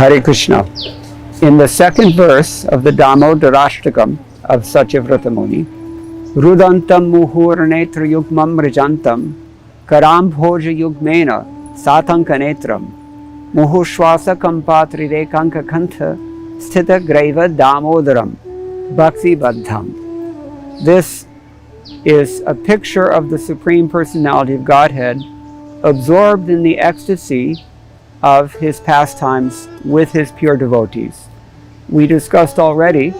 Hare Krishna. In the second verse of the Damodarastakam of Satyavrata Muni, rudantaṁ muhur netra-yugmaṁ mṛjantam karāmbhoja-yugmena sātaṅka-netram muhuḥ śvāsa-kampa-trirekhāṅka-kaṇṭha sthita-graivaṁ Damodaraṁ bhakti-baddham. This is a picture of the Supreme Personality of Godhead absorbed in the ecstasy of his pastimes with his pure devotees. We discussed already,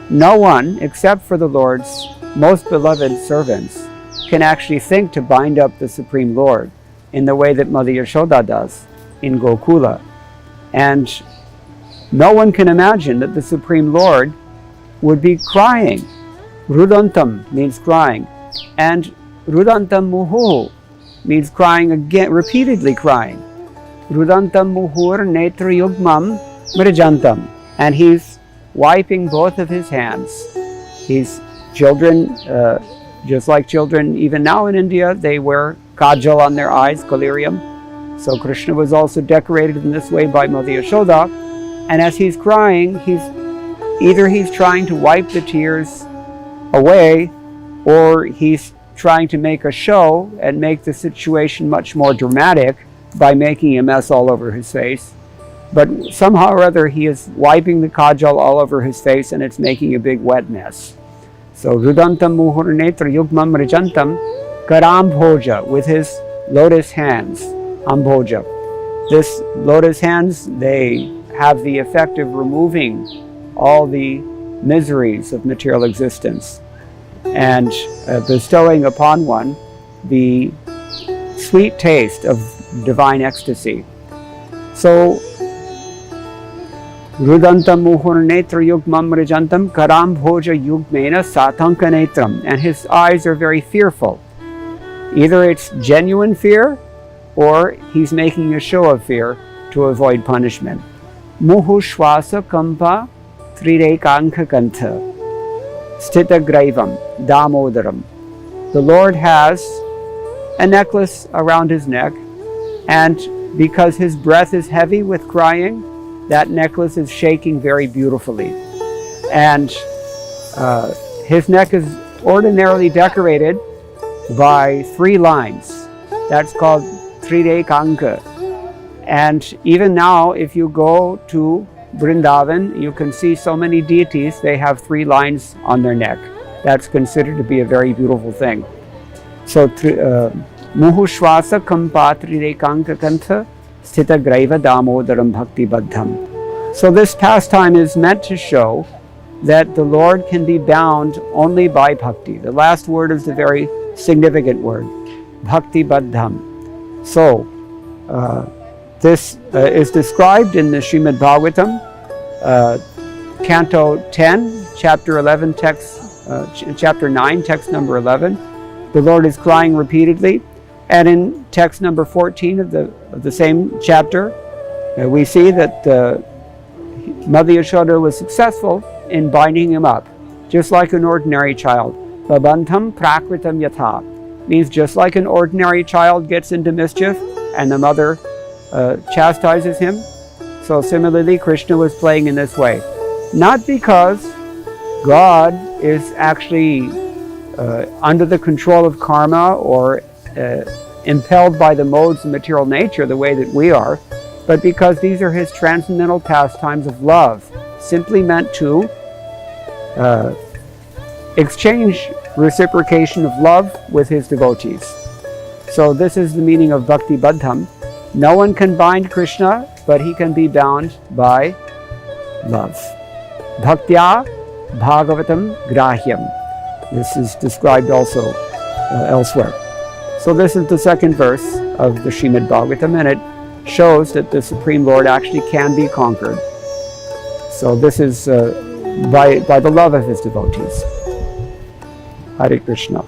no one except for the Lord's most beloved servants can actually think to bind up the Supreme Lord in the way that Mother Yashoda does in Gokula. And no one can imagine that the Supreme Lord would be crying. Rudantaṁ means crying, and rudantaṁ muhuḥ means crying again, repeatedly crying. Rudantaṁ muhur netra-yugmaṁ mṛjantam, and he's wiping both of his hands. He's children, just like children even now in India, they wear kajal on their eyes, collyrium. So Krishna was also decorated in this way by Mother Yashoda, and as he's crying, he's trying to wipe the tears away, or he's trying to make a show and make the situation much more dramatic by making a mess all over his face. But somehow or other he is wiping the kajal all over his face and it's making a big wet mess. So rudantaṁ muhur netra-yugmaṁ mṛjantam karāmbhoja, with his lotus hands, ambhoja. This lotus hands, they have the effect of removing all the miseries of material existence and bestowing upon one the sweet taste of divine ecstasy. So, rudantaṁ muhur netra-yugmaṁ mṛjantam karāmbhoja-yugmena sātaṅka-netram, and his eyes are very fearful. Either it's genuine fear or he's making a show of fear to avoid punishment. Muhuḥ śvāsa-kampa-trirekhāṅka-kaṇṭha sthita-graivaṁ Damodaram. The Lord has a necklace around his neck, and because his breath is heavy with crying, that necklace is shaking very beautifully. And his neck is ordinarily decorated by 3 lines. That's called trirekhāṅka. And even now, if you go to Vrindavan, you can see so many deities, they have 3 lines on their neck. That's considered to be a very beautiful thing. So, muhuḥ śvāsa-kampa-trirekhāṅka-kaṇṭha sthita-graivaṁ dāmodaraṁ bhakti-baddham. So this pastime is meant to show that the Lord can be bound only by bhakti. The last word is a very significant word, bhakti-baddham. So this is described in the Srimad-Bhagavatam, Canto 10, Chapter 11, Chapter 9, text number 11. The Lord is crying repeatedly. And in text number 14 of the same chapter, we see that Mother Yashoda was successful in binding him up, just like an ordinary child. Babantam prakritam yatha means just like an ordinary child gets into mischief and the mother chastises him. So similarly, Krishna was playing in this way. Not because God is actually under the control of karma or impelled by the modes of material nature the way that we are, but because these are his transcendental pastimes of love, simply meant to exchange reciprocation of love with his devotees. So this is the meaning of bhakti-baddham. No one can bind Krishna, but he can be bound by love. Bhaktya Bhagavatam grahyam. This is described also elsewhere. So this is the second verse of the Srimad-Bhagavatam, and it shows that the Supreme Lord actually can be conquered. So this is by the love of his devotees. Hare Krishna.